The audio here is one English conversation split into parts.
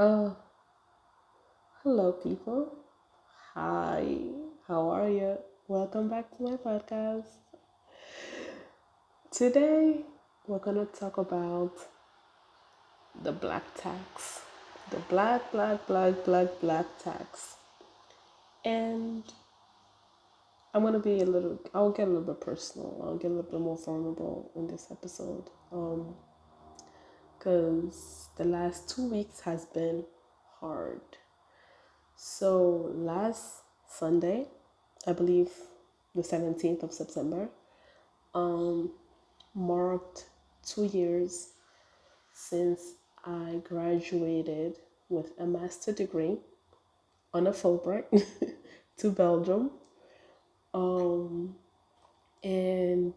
Uh, Hello, people. Hi, how are you? Welcome back to my podcast. Today, we're gonna talk about the black tax, the black tax, and I'll get a little bit personal. I'll get a little bit more vulnerable in this episode, because the last 2 weeks has been hard. So last Sunday, I believe the 17th of September, um, marked 2 years since I graduated with a master's degree on a Fulbright to Belgium. Um, and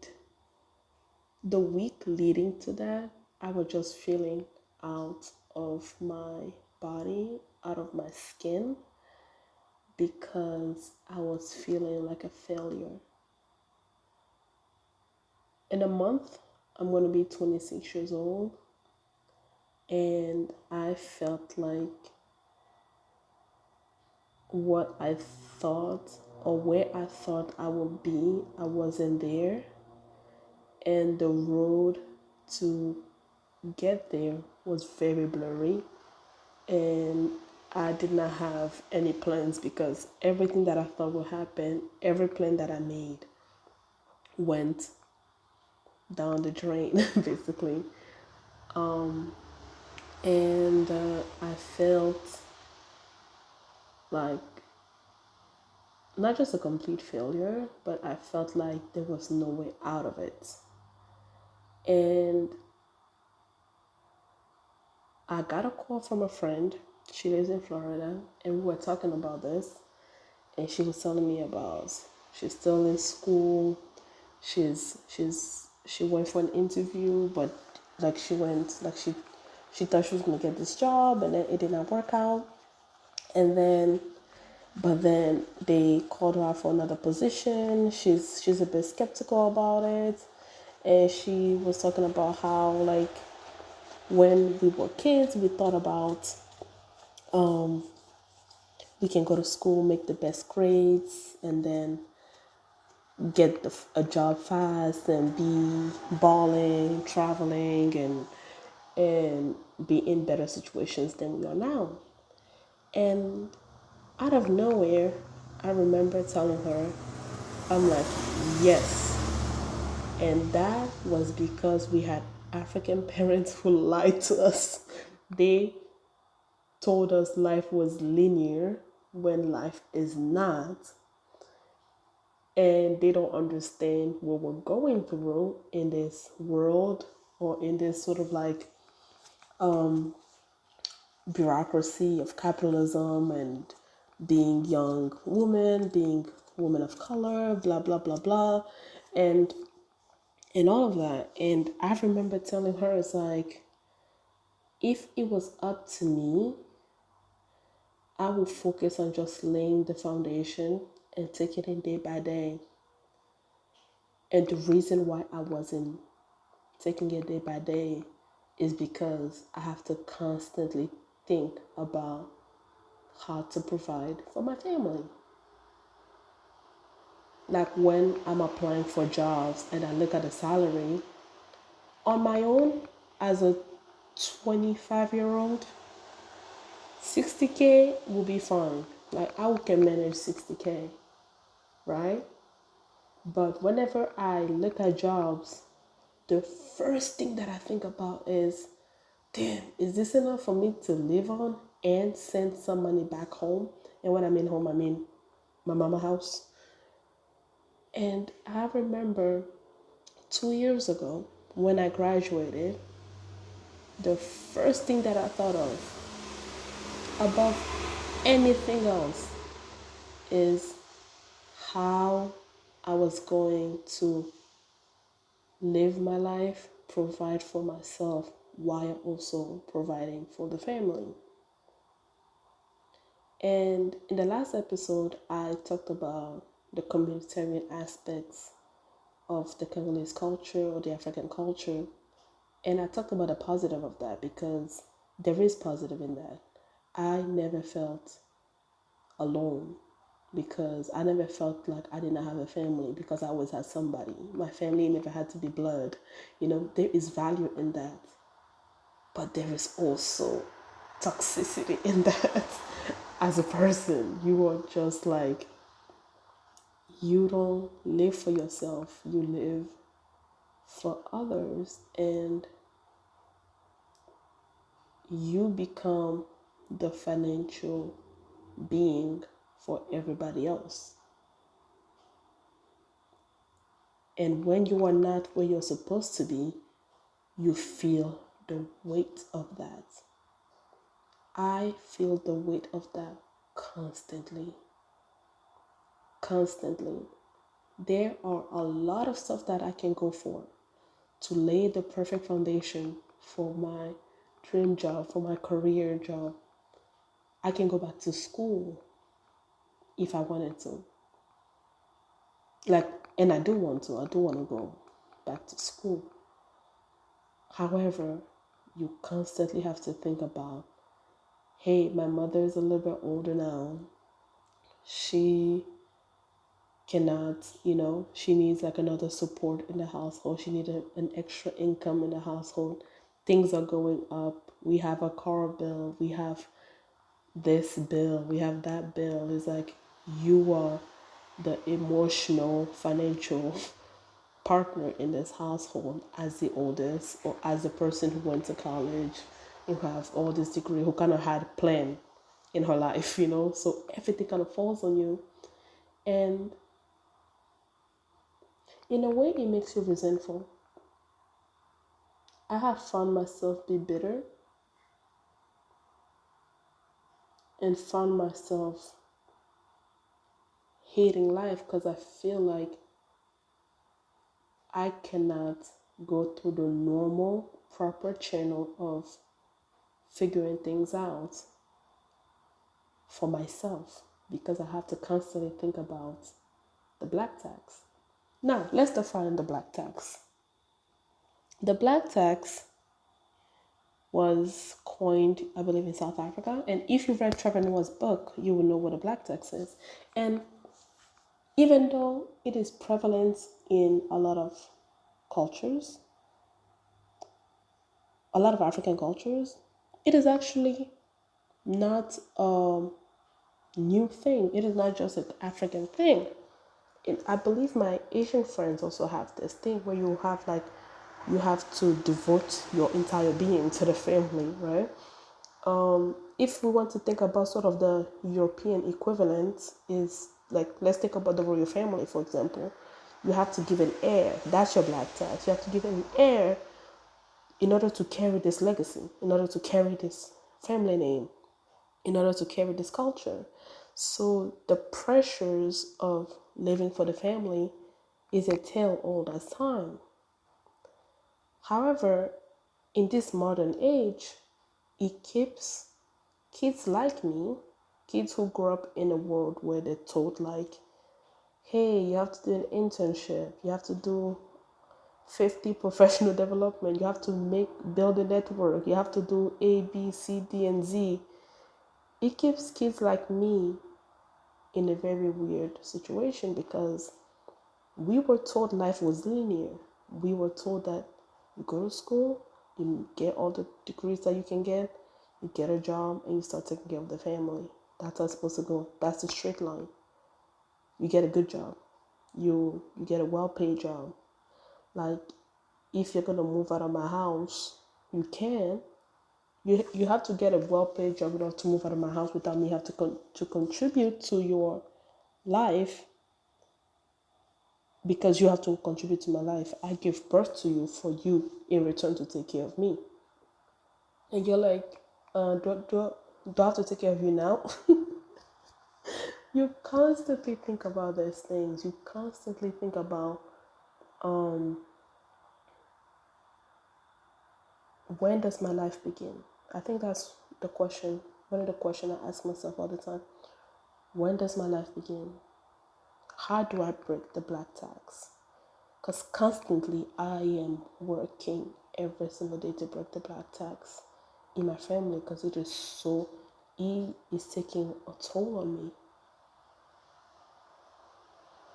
the week leading to that, I was just feeling out of my body, out of my skin, because I was feeling like a failure. In a month, I'm going to be 26 years old, and I felt like what I thought or where I thought I would be, I wasn't there, and the road to get there was very blurry, and I did not have any plans because everything that I thought would happen, every plan that I made went down the drain basically. And I felt like not just a complete failure, but I felt like there was no way out of it. And I got a call from a friend. She lives in Florida, and we were talking about this. And she was telling me about she's still in school. She went for an interview, but she thought she was gonna get this job, and then it did not work out. And then but then they called her out for another position. She's a bit skeptical about it, and she was talking about how, like, when we were kids, we thought about we can go to school, make the best grades, and then get a job fast and be balling, traveling, and be in better situations than we are now. And out of nowhere, I remember telling her, I'm like, yes. And that was because we had African parents who lied to us. They told us life was linear when life is not. And they don't understand what we're going through in this world, or in this sort of like bureaucracy of capitalism, and being young woman, being woman of color, blah blah blah blah, and all of that. And I remember telling her, it's like, if it was up to me, I would focus on just laying the foundation and take it in day by day. And the reason why I wasn't taking it day by day is because I have to constantly think about how to provide for my family. Like, when I'm applying for jobs and I look at the salary on my own as a 25-year-old, 60K will be fine. Like, I can manage 60K, right? But whenever I look at jobs, the first thing that I think about is, damn, is this enough for me to live on and send some money back home? And when I mean home, I mean my mama house. And I remember 2 years ago when I graduated, the first thing that I thought of above anything else is how I was going to live my life, provide for myself while also providing for the family. And in the last episode, I talked about the communitarian aspects of the Congolese culture, or the African culture. And I talked about the positive of that, because there is positive in that. I never felt alone because I never felt like I did not have a family because I always had somebody. My family never had to be blood. There is value in that. But there is also toxicity in that. As a person, you are just like, you don't live for yourself, you live for others, and you become the financial being for everybody else. And when you are not where you're supposed to be, you feel the weight of that. I feel the weight of that constantly. Constantly. There are a lot of stuff that I can go for to lay the perfect foundation for my dream job, for my career job. I can go back to school if I wanted to. And I do want to. I do want to go back to school. However, you constantly have to think about, hey, my mother is a little bit older now. She cannot, she needs like another support in the household. She needs an extra income in the household. Things are going up. We have a car bill. We have this bill. We have that bill. It's like you are the emotional, financial partner in this household as the oldest or as the person who went to college, who have all this degree, who kind of had a plan in her life, so everything kind of falls on you. And in a way, it makes you resentful. I have found myself be bitter and found myself hating life because I feel like I cannot go through the normal, proper channel of figuring things out for myself because I have to constantly think about the black tax. Now, let's define the black tax. The black tax was coined, I believe, in South Africa. And if you've read Trevor Noah's book, you will know what a black tax is. And even though it is prevalent in a lot of cultures, a lot of African cultures, it is actually not a new thing. It is not just an African thing. And I believe my Asian friends also have this thing where you have to devote your entire being to the family, right? If we want to think about sort of the European equivalent, is like, let's think about the royal family, for example. You have to give an heir. That's your black tax. You have to give an heir in order to carry this legacy, in order to carry this family name, in order to carry this culture. So the pressures of living for the family is a tale old as time. However, in this modern age, it keeps kids like me, kids who grew up in a world where they're told like, hey, you have to do an internship, you have to do 50 professional development, you have to build a network, you have to do A, B, C, D, and Z. It keeps kids like me in a very weird situation because we were told life was linear. We were told that you go to school, you get all the degrees that you can get, you get a job, and you start taking care of the family. That's how it's supposed to go. That's the straight line. You get a good job. You get a well-paid job. Like, if you're gonna move out of my house, you can. You have to get a well-paid job in order to move out of my house without me having to contribute to your life, because you have to contribute to my life. I give birth to you for you in return to take care of me. And you're like, do I have to take care of you now? You constantly think about those things. You constantly think about when does my life begin? I think that's the question. One of the questions I ask myself all the time. When does my life begin? How do I break the black tax? Because constantly I am working every single day to break the black tax in my family because it is so it is taking a toll on me.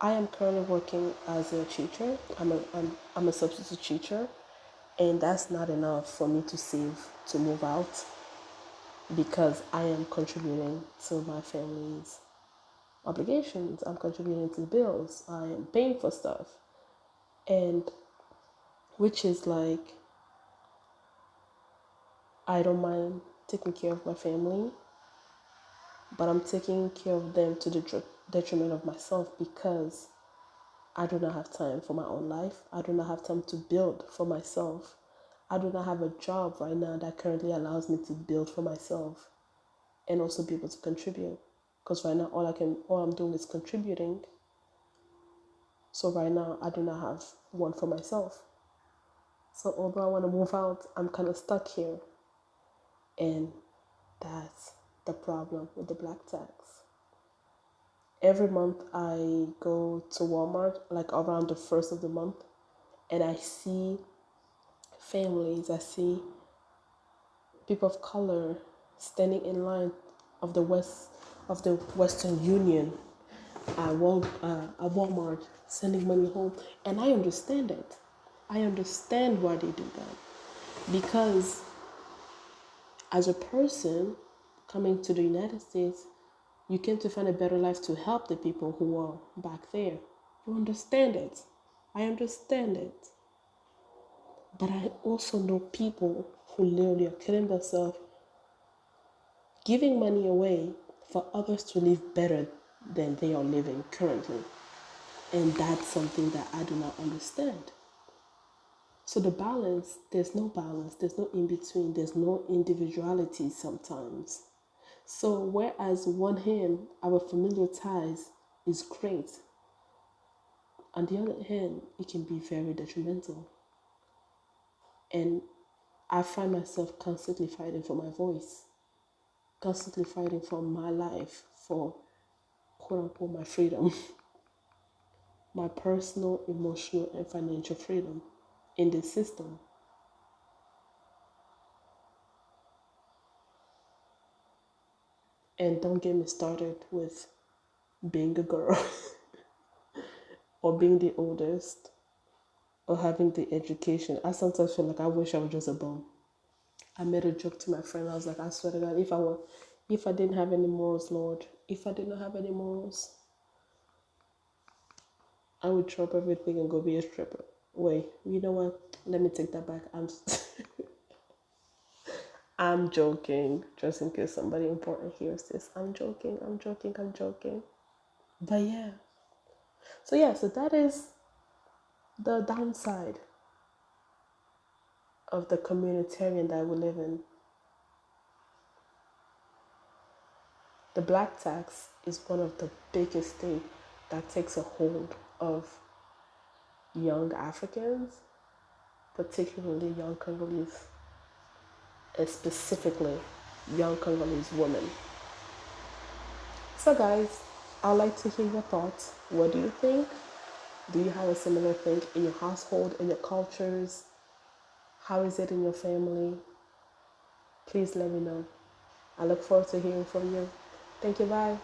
I am currently working as a teacher. I'm a substitute teacher, and that's not enough for me to save to move out because I am contributing to my family's obligations. I'm contributing to bills. I am paying for stuff, and which is like I don't mind taking care of my family, but I'm taking care of them to the detriment of myself because I do not have time for my own life. I do not have time to build for myself. I do not have a job right now that currently allows me to build for myself and also be able to contribute. Because right now all I'm doing is contributing. So right now I do not have one for myself. So although I want to move out, I'm kind of stuck here. And that's the problem with the black tax. Every month I go to Walmart, like around the first of the month, and I see families, I see people of color standing in line of the Western Union at Walmart, sending money home, and I understand it. I understand why they do that because as a person coming to the United States, you came to find a better life to help the people who are back there. You understand it. I understand it. But I also know people who literally are killing themselves, giving money away for others to live better than they are living currently. And that's something that I do not understand. So the balance, there's no balance, there's no in between, there's no individuality sometimes. So whereas one hand, our familiar ties is great, on the other hand, it can be very detrimental. And I find myself constantly fighting for my voice, constantly fighting for my life, for quote unquote my freedom, my personal, emotional, and financial freedom in this system. And don't get me started with being a girl or being the oldest or having the education. I sometimes feel like I wish I was just a bum. I made a joke to my friend. I was like, I swear to God, if I didn't have any morals, Lord, if I did not have any morals, I would drop everything and go be a stripper. Wait, you know what? Let me take that back. I'm joking, just in case somebody important hears this. I'm joking. But yeah. So that is the downside of the communitarian that we live in. The black tax is one of the biggest things that takes a hold of young Africans, particularly young Congolese, and specifically young Congolese women. So guys, I'd like to hear your thoughts. What do you think? Do you have a similar thing in your household, in your cultures? How is it in your family? Please let me know. I look forward to hearing from you. Thank you, bye.